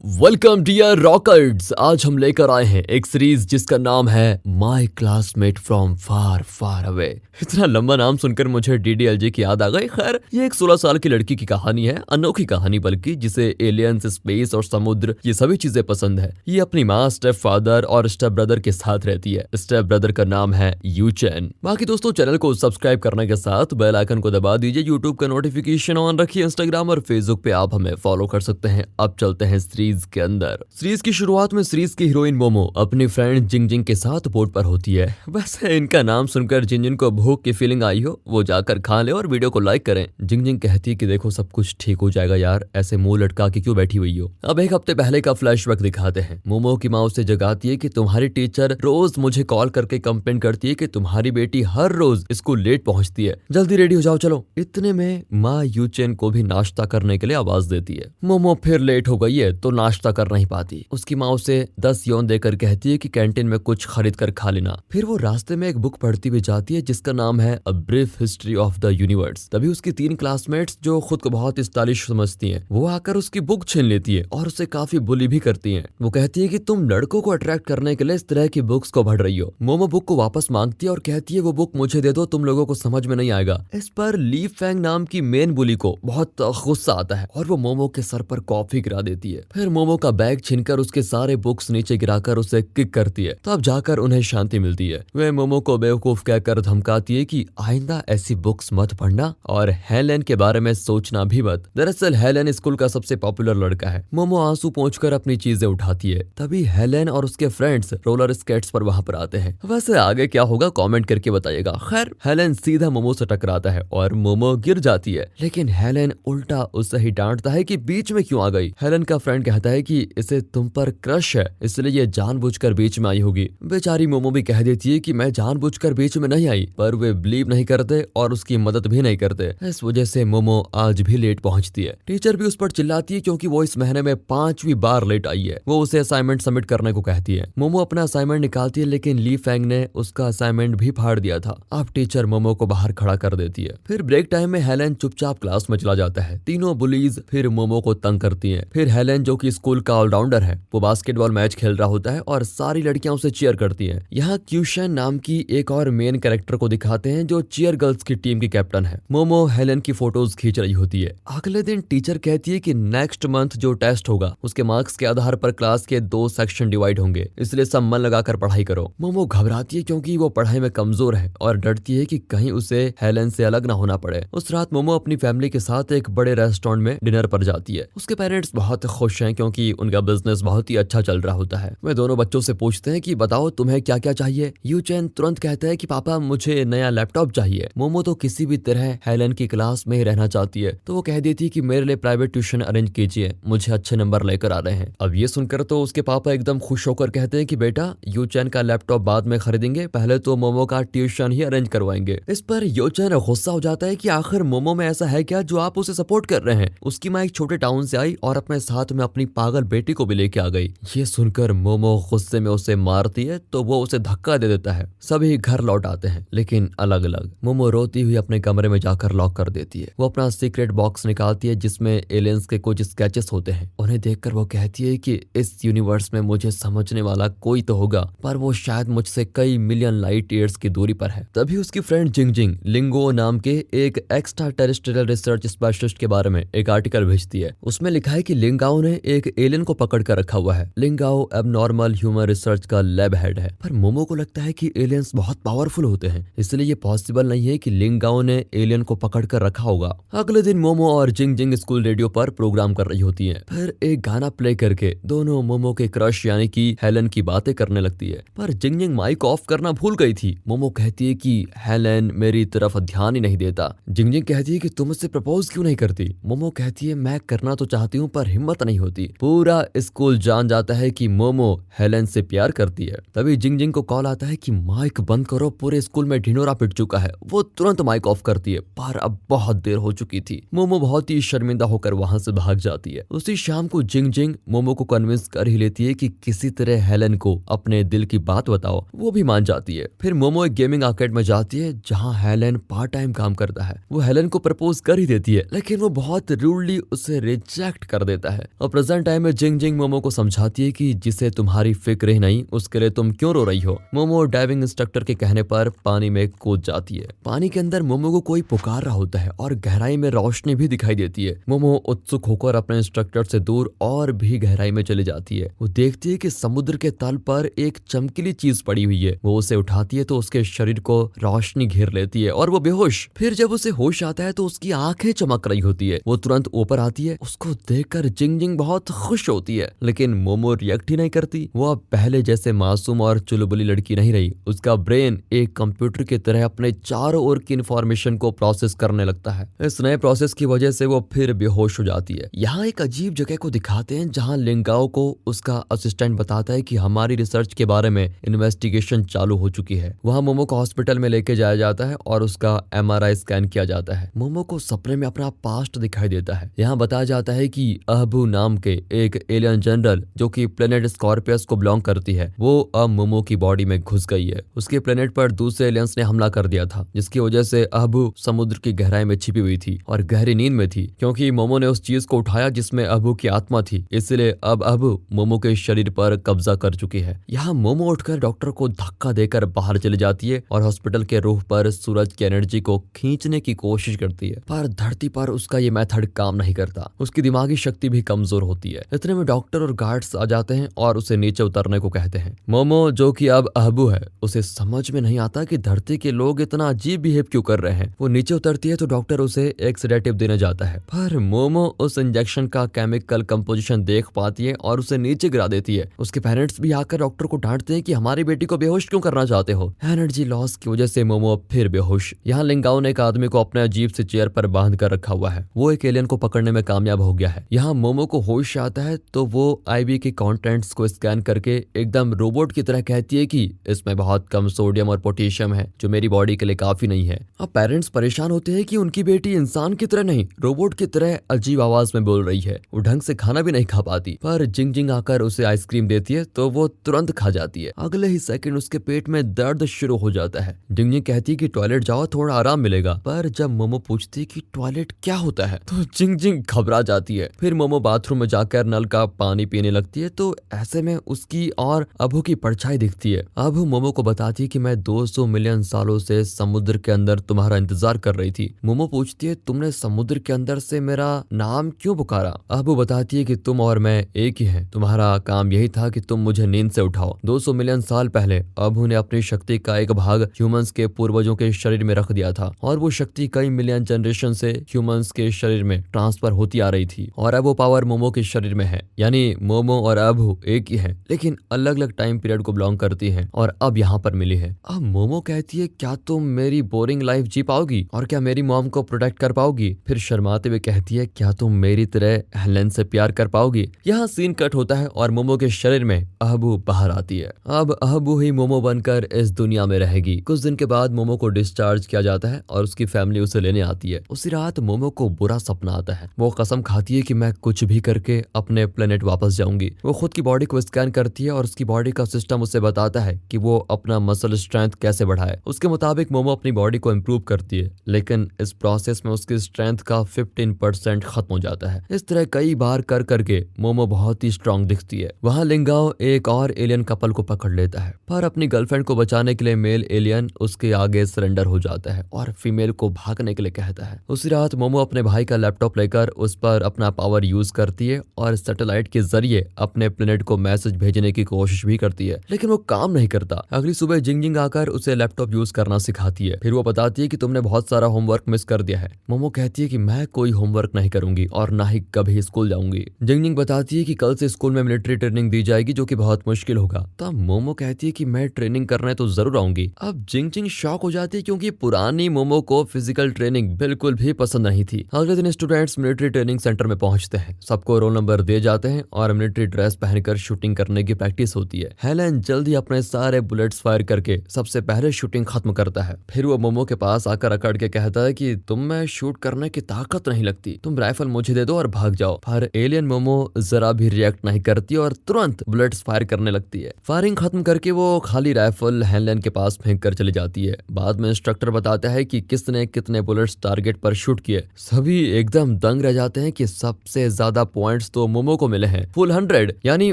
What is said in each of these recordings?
Welcome dear रॉकर्ड्स। आज हम लेकर आए हैं एक सीरीज जिसका नाम है my classmate from far far away. इतना लंबा नाम सुनकर मुझे डीडीएलजे की याद आ गई। खैर, ये एक 16 साल की लड़की की कहानी है, अनोखी कहानी बल्कि, जिसे एलियंस, स्पेस और समुद्र ये सभी चीजें पसंद है। ये अपनी माँ, स्टेप फादर और स्टेप ब्रदर के साथ रहती है। स्टेप ब्रदर का नाम है यूचेन। बाकी दोस्तों, चैनल को सब्सक्राइब करने के साथ बेल आइकन को दबा दीजिए, यूट्यूब का नोटिफिकेशन ऑन रखिए, इंस्टाग्राम और फेसबुक पे आप हमें फॉलो कर सकते हैं। अब चलते हैं सीरीज के अंदर। सीरीज की शुरुआत में सीरीज की हीरोइन मोमो अपनी फ्रेंड जिंग के साथ बोट पर होती है। वैसे इनका नाम सुनकर जिंग को भूख की फीलिंग आई हो, वो जाकर खा ले और वीडियो को लाइक करें। जिंग कहती है कि देखो सब कुछ ठीक हो जाएगा यार, ऐसे मुंह लटका के क्यों बैठी हुई हो। अब एक हफ्ते पहले का फ्लैशबैक दिखाते हैं। मोमो की माँ उसे जगाती है कि तुम्हारी टीचर रोज मुझे कॉल करके कंप्लेन करती है कि तुम्हारी बेटी हर रोज स्कूल लेट पहुंचती है, जल्दी रेडी हो जाओ चलो। इतने में माँ यूचेन को भी नाश्ता करने के लिए आवाज देती है। मोमो फिर लेट हो गई है तो नाश्ता कर नहीं पाती। उसकी माँ उसे 10 यौन देकर कहती है कि कैंटीन में कुछ खरीद कर खा लेना। फिर वो रास्ते में एक बुक पढ़ती हुई जाती है जिसका नाम है a brief history of the universe. तभी उसकी 3 क्लासमेट्स, जो खुद को बहुत स्टाइलिश समझती हैं, वो आकर उसकी बुक छीन लेती है और उसे काफी बुली भी करती हैं। वो कहती है कि तुम लड़कों को अट्रैक्ट करने के लिए इस तरह की बुक्स को पढ़ रही हो। मोमो बुक को वापस मांगती है और कहती है वो बुक मुझे दे दो, तुम लोगों को समझ में नहीं आएगा। इस पर ली फैंग नाम की मेन बुली को बहुत गुस्सा आता है और वो मोमो के सर पर कॉफी गिरा देती है। फिर मोमो का बैग छीनकर उसके सारे बुक्स नीचे गिराकर उसे किक करती है। तब जाकर उन्हें शांति मिलती है। वे मोमो को बेवकूफ कहकर धमकाती है कि आइंदा ऐसी बुक्स मत पढ़ना और हेलेन के बारे में सोचना भी मत। दरअसल हेलेन स्कूल का सबसे पॉपुलर लड़का है। मोमो आंसू पोंछकर अपनी चीजें उठाती है। तभी हेलेन और उसके फ्रेंड्स रोलर स्केट्स पर वहां पर आते हैं। वैसे आगे क्या होगा कमेंट करके बताइएगा। खैर, हेलेन सीधा मोमो से टकराता है और मोमो गिर जाती है, लेकिन हेलेन उल्टा उसे ही डांटता है कि बीच में क्यों आ गई। हेलेन का फ्रेंड कहता है कि इसे तुम पर क्रश है, इसलिए ये जानबूझकर बीच में आई होगी। बेचारी मोमो भी कह देती है कि मैं जानबूझकर बीच में नहीं आई, पर वे बिलीव नहीं करते और उसकी मदद भी नहीं करते। इस वजह से मोमो आज भी लेट पहुंचती है। टीचर भी उस पर चिल्लाती है क्योंकि वो इस महीने में 5वीं बार लेट आई है। वो उसे असाइनमेंट सबमिट करने को कहती है। मोमो अपना असाइनमेंट निकालती है, लेकिन ली फैंग ने उसका असाइनमेंट भी फाड़ दिया था। अब टीचर मोमो को बाहर खड़ा कर देती है। फिर ब्रेक टाइम में हेलेन चुपचाप क्लास में चला जाता है। तीनों बुलीज फिर मोमो को तंग करती है। फिर हेलेन, जो कि स्कूल का ऑलराउंडर है, वो बास्केटबॉल मैच खेल रहा होता है और सारी लड़कियां उसे चीयर करती हैं। यहाँ क्यूशन नाम की एक और मेन कैरेक्टर को दिखाते हैं जो चीयर गर्ल्स की टीम की कैप्टन है। मोमो हेलेन की फोटोज खींच रही होती है। अगले दिन टीचर कहती है कि नेक्स्ट मंथ जो टेस्ट होगा उसके मार्क्स के आधार पर क्लास के 2 सेक्शन डिवाइड होंगे, इसलिए सब मन लगाकर पढ़ाई करो। मोमो घबराती है क्योंकि वो पढ़ाई में कमजोर है और डरती है कि कहीं उसे हेलेन से अलग ना होना पड़े। उस रात मोमो अपनी फैमिली के साथ एक बड़े रेस्टोरेंट में डिनर पर जाती है। उसके पेरेंट्स बहुत खुश हैं क्योंकि उनका बिजनेस बहुत ही अच्छा चल रहा होता है। वे दोनों बच्चों से पूछते हैं कि बताओ तुम्हें क्या क्या चाहिए। यूचेन तुरंत कहता है कि पापा मुझे नया लैपटॉप चाहिए। मोमो तो किसी भी तरह हेलेन की क्लास में ही रहना चाहती है, तो वो कह देती है कि मेरे लिए प्राइवेट ट्यूशन अरेंज कीजिए, मुझे अच्छे नंबर लेकर आ रहे हैं। अब ये सुनकर तो उसके पापा एकदम खुश होकर कहते हैं कि बेटा यूचेन का लैपटॉप बाद में खरीदेंगे, पहले तो मोमो का ट्यूशन ही अरेंज करवाएंगे। इस पर यूचेन गुस्सा हो जाता है कि आखिर मोमो में ऐसा है क्या जो आप उसे सपोर्ट कर रहे हैं। उसकी माँ एक छोटे टाउन से आई और अपने साथ में अपनी पागल बेटी को भी लेके आ गई। ये सुनकर मोमो गुस्से में उसे मारती है तो वो उसे धक्का दे देता है। सभी घर लौट आते हैं, लेकिन अलग अलग। मोमो रोती हुई अपने कमरे में जाकर लॉक कर देती है। वो अपना सीक्रेट बॉक्स निकालती है जिसमें एलियंस के कुछ स्केचेस होते हैं। उन्हें देखकर वो कहती है कि इस यूनिवर्स में मुझे समझने वाला कोई तो होगा, पर वो शायद मुझसे कई मिलियन लाइट ईयर्स की दूरी पर है। तभी उसकी फ्रेंड जिंग लिंगो नाम के एक एक्स्ट्रा टेरेस्ट्रियल रिसर्च स्पेशलिस्ट के बारे में एक आर्टिकल भेजती है। उसमें लिखा है कि लिंगाओ ने एक एलियन को पकड़ कर रखा हुआ है। लिंगाओ एबनॉर्मल ह्यूमन रिसर्च का लैब हेड है, पर मोमो को लगता है कि एलियंस बहुत पावरफुल होते हैं, इसलिए ये पॉसिबल नहीं है कि लिंगाओ ने एलियन को पकड़ कर रखा होगा। अगले दिन मोमो और जिंग स्कूल रेडियो पर प्रोग्राम कर रही होती है। फिर एक गाना प्ले करके दोनों मोमो के क्रश यानी कि हेलेन की बातें करने लगती है, पर जिंग माइक ऑफ करना भूल गई थी। मोमो कहती है कि हेलेन मेरी तरफ ध्यान ही नहीं देता। जिंग कहती है कि तुम मुझसे प्रपोज क्यों नहीं करती। मोमो कहती है मैं करना तो चाहती हूँ पर हिम्मत नहीं होती। पूरा स्कूल जान जाता है कि मोमो हेलेन से प्यार करती है। तभी जिंग को कॉल आता है कि माइक बंद करो, पूरे स्कूल में ढिंढोरा पिट चुका है। वो तुरंत माइक ऑफ करती है, पर अब बहुत देर हो चुकी थी। मोमो बहुत ही शर्मिंदा होकर वहां से भाग जाती है। उसी शाम को जिंग मोमो को कन्विंस कर ही लेती है कि किसी तरह हेलेन को अपने दिल की बात बताओ। वो भी मान जाती है। फिर मोमो एक गेमिंग आर्केड में जाती है जहाँ हेलेन पार्ट टाइम काम करता है। वो हेलेन को प्रपोज कर ही देती है, लेकिन वो बहुत रूडली उसे रिजेक्ट कर देता है। और प्रेजेंट टाइम में जिंग जिंग मोमो को समझाती है कि जिसे तुम्हारी फिक्र ही नहीं उसके लिए तुम क्यों रो रही हो। मोमो डाइविंग इंस्ट्रक्टर के कहने पर पानी में कूद जाती है। पानी के अंदर मोमो को कोई पुकार रहा होता है और गहराई में रोशनी भी दिखाई देती है। मोमो उत्सुक होकर अपने इंस्ट्रक्टर से दूर और भी गहराई में चली जाती है। वो देखती है कि समुद्र के तल पर एक चमकीली चीज पड़ी हुई है। वो उसे उठाती है तो उसके शरीर को रोशनी घेर लेती है और वो बेहोश। फिर जब उसे होश आता है तो उसकी आंखें चमक रही होती है। वो तुरंत ऊपर आती है। उसको देखकर जिंग जिंग बहुत खुश होती है, लेकिन मोमो रिएक्ट ही नहीं करती। वो अब पहले जैसे मासूम और चुलबुली लड़की नहीं रही। उसका ब्रेन एक कंप्यूटर की तरह अपने चारों ओर की इंफॉर्मेशन को प्रोसेस करने लगता है। इस नए प्रोसेस की वजह से वो फिर बेहोश हो जाती है। यहाँ एक अजीब जगह को दिखाते हैं जहाँ लिंगाओ को उसका असिस्टेंट बताता है कि हमारी रिसर्च के बारे में इन्वेस्टिगेशन चालू हो चुकी है। वहाँ मोमो को हॉस्पिटल में लेके जाया जाता है और उसका MRI स्कैन किया जाता है। मोमो को सपने में अपना पास्ट दिखाई देता है। यहाँ बताया जाता है कि अहबू नाम के एक एलियन जनरल जो कि प्लेनेट स्कॉर्पियस को बिलोंग करती है, वो अब मोमो की बॉडी में घुस गई है। उसके प्लेनेट पर दूसरे एलियंस ने हमला कर दिया था, जिसकी वजह से अहबू समुद्र की गहराई में छिपी हुई थी और गहरी नींद में थी। क्योंकि मोमो ने उस चीज को उठाया जिसमें अहबू की आत्मा थी, इसलिए अब अहबू मोमो के शरीर पर कब्जा कर चुकी है। यहाँ मोमो उठकर डॉक्टर को धक्का देकर बाहर चली जाती है और हॉस्पिटल के रूफ पर सूरज की एनर्जी को खींचने की कोशिश करती है, पर धरती पर उसका ये मेथड काम नहीं करता। उसकी दिमागी शक्ति भी कमजोर होती है। इतने में डॉक्टर और गार्ड्स आ जाते हैं और उसे नीचे उतरने को कहते हैं। मोमो जो कि अब अहबू है, उसे समझ में नहीं आता कि धरती के लोग इतना अजीब बिहेव क्यों कर रहे हैं। वो नीचे उतरती है तो डॉक्टर उसे एक सेडेटिव देने जाता है, पर मोमो उस इंजेक्शन का केमिकल कंपोजिशन देख पाती है और उसे नीचे गिरा देती है। उसके पेरेंट्स भी आकर डॉक्टर को डांटते हैं कि हमारी बेटी को बेहोश क्यों करना चाहते हो। एनर्जी लॉस की वजह से मोमो फिर बेहोश। यहाँ लिंगाओ ने एक आदमी को अपने अजीब से चेयर पर बांध कर रखा हुआ है। वो एक एलियन को पकड़ने में कामयाब हो गया है। यहाँ मोमो को होश आता है तो वो IV के कंटेंट्स को स्कैन करके एकदम रोबोट की तरह कहती है कि इसमें बहुत कम सोडियम और पोटेशियम है, जो मेरी बॉडी के लिए काफी नहीं है। अब पेरेंट्स परेशान होते हैं कि उनकी बेटी इंसान की तरह नहीं, रोबोट की तरह अजीब आवाज में बोल रही है। वो ढंग से खाना भी नहीं खा पाती, पर जिंग जिंग आकर उसे आइसक्रीम देती है तो वो तुरंत खा जाती है। अगले ही सेकंड उसके पेट में दर्द शुरू हो जाता है। जिंग जिंग कहती है कि टॉयलेट जाओ, थोड़ा आराम मिलेगा। पर जब मोमो पूछती है कि टॉयलेट क्या होता है तो जिंग जिंग घबरा जाती है। फिर मोमो बाथरूम में जाकर नल का पानी पीने लगती है तो ऐसे में उसकी और अबू की परछाई दिखती है। अबू मोमो को बताती है कि मैं 200 मिलियन सालों से समुद्र के अंदर तुम्हारा इंतजार कर रही थी। मोमो पूछती है तुमने समुद्र के अंदर से मेरा नाम क्यों पुकारा। अबू बताती है कि तुम और मैं एक ही हैं, तुम्हारा काम यही था कि तुम मुझे नींद से उठाओ। 200 मिलियन साल पहले अबू ने अपनी शक्ति का एक भाग ह्यूमंस के पूर्वजों के शरीर में रख दिया था और वो शक्ति कई मिलियन जनरेशन से ह्यूमंस के शरीर में ट्रांसफर होती आ रही थी और अब वो पावर मोमो के शरीर में है। यानी मोमो और अबू एक ही है, लेकिन अलग अलग टाइम पीरियड को बिलोंग करती है और अब यहाँ पर मिली है। अब मोमो कहती है क्या तुम मेरी बोरिंग लाइफ जी पाओगी और क्या मेरी मॉम को प्रोटेक्ट कर पाओगी। फिर शर्माते हुए कहती है क्या तुम मेरी तरह हेलेन से प्यार कर पाओगी। यहाँ सीन कट होता है और मोमो के शरीर में अहबू बाहर आती है। अब अहबू ही मोमो बनकर इस दुनिया में रहेगी। कुछ दिन के बाद मोमो को डिस्चार्ज किया जाता है और उसकी फैमिली उसे लेने आती है। उसी रात मोमो को बुरा सपना आता है। वो कसम खाती है कि मैं कुछ भी करके अपने प्लेनेट वापस जाऊंगी। वो खुद की बॉडी को स्कैन करती है और उसकी बॉडी का सिस्टम उसे बताता है कि वो अपना मसल स्ट्रेंथ कैसे बढ़ाए। उसके मुताबिक मोमो अपनी बॉडी को इम्प्रूव करती है, लेकिन इस प्रोसेस में उसकी स्ट्रेंथ का 15% खत्म हो जाता है। इस तरह कई बार कर करके मोमो बहुत ही स्ट्रांग दिखती है। वहाँ लिंगाओ एक और एलियन कपल को पकड़ लेता है, पर अपनी गर्लफ्रेंड को बचाने के लिए मेल एलियन उसके आगे सरेंडर हो जाता है और फीमेल को भागने के लिए कहता है। उसी रात मोमो अपने भाई का लैपटॉप लेकर उस पर अपना पावर यूज करती है और सैटेलाइट के जरिए अपने प्लेनेट को मैसेज भेजने की कोशिश भी करती है, लेकिन वो काम नहीं करता। अगली सुबह जिंग जिंग आकर उसे लैपटॉप यूज करना सिखाती है। फिर वो बताती है कि तुमने बहुत सारा होमवर्क मिस कर दिया है। मोमो कहती है कि मैं कोई होमवर्क नहीं करूंगी और ना ही कभी स्कूल जाऊंगी। जिंग जिंग बताती है कि कल से स्कूल में मिलिट्री ट्रेनिंग दी जाएगी जो कि बहुत मुश्किल होगा। तब मोमो कहती है कि मैं ट्रेनिंग करने तो जरूर आऊंगी। अब जिंग जिंग शॉक हो जाती है क्योंकि पुरानी मोमो को फिजिकल ट्रेनिंग बिल्कुल भी पसंद नहीं थी। अगले दिन स्टूडेंट्स मिलिट्री ट्रेनिंग सेंटर में पहुंचते हैं। सबको रोल नंबर दिए जाते हैं और मिलिट्री ड्रेस पहनकर शूटिंग करने की प्रैक्टिस होती है। हेलेन जल्दी अपने सारे बुलेट्स फायर करके सबसे पहले शूटिंग खत्म करता है। फिर वो मोमो के पास आकर अकड़ के कहता है कि तुम में शूट करने की ताकत नहीं लगती, तुम राइफल मुझे दे दो और भाग जाओ। पर एलियन मोमो जरा भी रिएक्ट नहीं करती और तुरंत बुलेट्स फायर करने लगती है। फायरिंग खत्म करके वो खाली राइफल हेलेन के पास फेंक कर चली जाती है। बाद में इंस्ट्रक्टर बताता है कि किसने कितने बुलेट्स टारगेट पर शूट किए। सभी एकदम दंग रह जाते हैं कि सबसे ज्यादा पॉइंट पॉइंट्स तो मोमो को मिले हैं फुल 100, यानी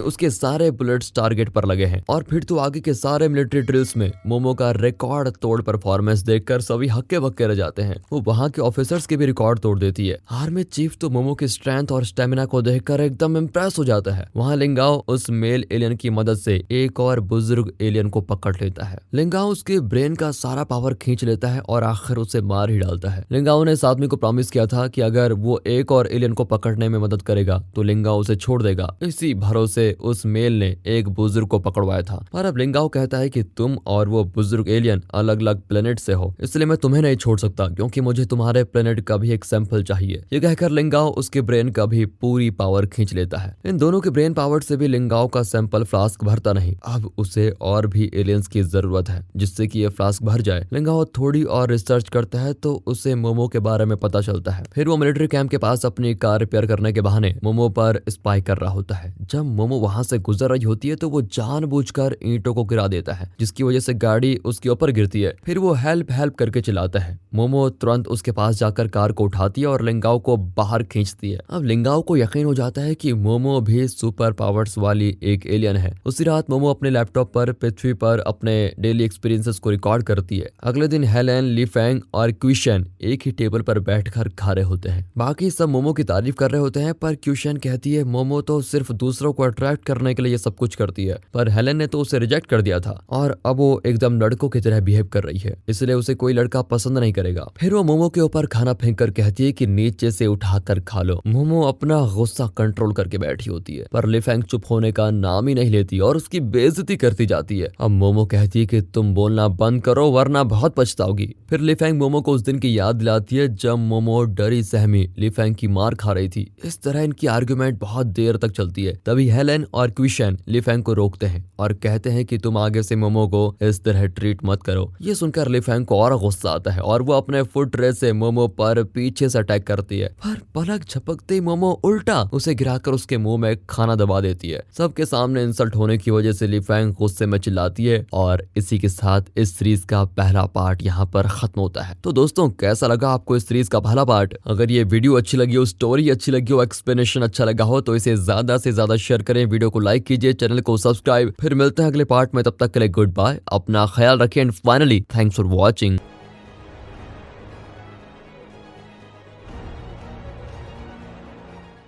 उसके सारे बुलेट्स टारगेट पर लगे हैं। और फिर तो आगे के सारे मिलिट्री ड्रिल्स में मोमो का रिकॉर्ड तोड़ परफॉर्मेंस देखकर सभी हक्के बक्के रह जाते हैं। वो वहाँ के ऑफिसर्स के भी रिकॉर्ड तोड़ देती है। आर्मी चीफ तो मोमो की स्ट्रेंथ और स्टेमिना को देखकर एकदम इम्प्रेस हो जाता है। वहाँ लिंगाओ उस मेल एलियन की मदद से एक और बुजुर्ग एलियन को पकड़ लेता है। लिंगाओ उसके ब्रेन का सारा पावर खींच लेता है और आखिर उसे मार ही डालता है। लिंगाओ ने इस आदमी को प्रॉमिस किया था कि अगर वो एक और एलियन को पकड़ने में मदद करेगा तो लिंगाओ उसे छोड़ देगा। इसी भरोसे उस मेल ने एक बुजुर्ग को पकड़वाया था। पर अब लिंगाओ कहता है कि तुम और वो बुजुर्ग एलियन अलग अलग प्लेनेट से हो, इसलिए मैं तुम्हें नहीं छोड़ सकता क्योंकि मुझे तुम्हारे प्लेनेट का भी एक सैंपल चाहिए। ये कहकर लिंगाओ उसके ब्रेन का भी पूरी पावर खींच लेता है। इन दोनों के ब्रेन पावर से भी लिंगाओ का सैंपल फ्लास्क भरता नहीं। अब उसे और भी एलियंस की जरूरत है जिससे कि ये फ्लास्क भर जाए। लिंगाओ थोड़ी और रिसर्च करता है तो उसे मोमो के बारे में पता चलता है। फिर वो मिलिट्री कैंप के पास अपनी कार रिपेयर करने के बहाने मोमो पर स्पाई कर रहा होता है। जब मोमो वहां से गुजर रही होती है तो वो जानबूझकर ईंटों को गिरा देता है जिसकी वजह से गाड़ी उसके ऊपर गिरती है। फिर वो हेल्प हेल्प करके चिल्लाता है। मोमो तुरंत उसके पास जाकर कार को उठाती है और लिंगाओ को बाहर खींचती है। अब लिंगाओ को यकीन हो जाता है कि मोमो भी सुपर पावर्स वाली एक एलियन है। उसी रात मोमो अपने लैपटॉप पर पृथ्वी पर अपने डेली एक्सपीरियंसेस को रिकॉर्ड करती है। अगले दिन हेलेन, ली फेंग और क्विशन एक ही टेबल पर बैठकर खा रहे होते हैं। बाकी सब मोमो की तारीफ कर रहे होते हैं पर क्विशन कहती है मोमो तो सिर्फ दूसरों को अट्रैक्ट करने के लिए ये सब कुछ करती है, पर हेलेन ने तो उसे रिजेक्ट कर दिया था और अब वो एकदम लड़कों की तरह बिहेव कर रही है, इसलिए उसे कोई लड़का पसंद नहीं करेगा। फिर वो मोमो के ऊपर खाना फेंक कर कहती है कि नीचे से उठाकर खा लो। मोमो अपना गुस्सा कंट्रोल करके बैठी होती है पर ली फेंग चुप होने का नाम ही नहीं लेती और उसकी बेइज्जती करती जाती है। अब मोमो कहती है कि तुम बोलना बंद करो वरना बहुत पछताओगी। फिर ली फेंग मोमो को उस दिन की याद दिलाती है जब मोमो डरी सहमी ली फेंग की मार खा रही थी। इस तरह इनकी आर्गुमेंट बहुत देर तक चलती है। तभी हेलेन और क्विशन ली फेंग को रोकते हैं और कहते हैं कि तुम आगे से मोमो को इस तरह ट्रीट मत करो। ये सुनकर ली फेंग को और गुस्सा आता है और वो अपने फुट रेस से मोमो पर पीछे से अटैक करती है, पर पलक झपकते ही मोमो उल्टा उसे गिराकर उसके मुंह में खाना दबा देती है। सबके सामने इंसल्ट होने की वजह से ली फेंग गुस्से में चिल्लाती है और इसी के साथ इस सीरीज का पहला पार्ट यहाँ पर खत्म होता है। तो दोस्तों कैसा लगा आपको इस सीरीज का पहला पार्ट? अगर ये वीडियो अच्छी लगी हो, स्टोरी अच्छी लगी हो, एक्सप्लेनेशन अच्छा लगा हो तो इसे ज्यादा से ज्यादा शेयर करें, वीडियो को लाइक कीजिए, चैनल को सब्सक्राइब। फिर मिलते हैं अगले पार्ट में, तब तक के लिए गुड बाय, अपना ख्याल रखें and finally thanks for watching.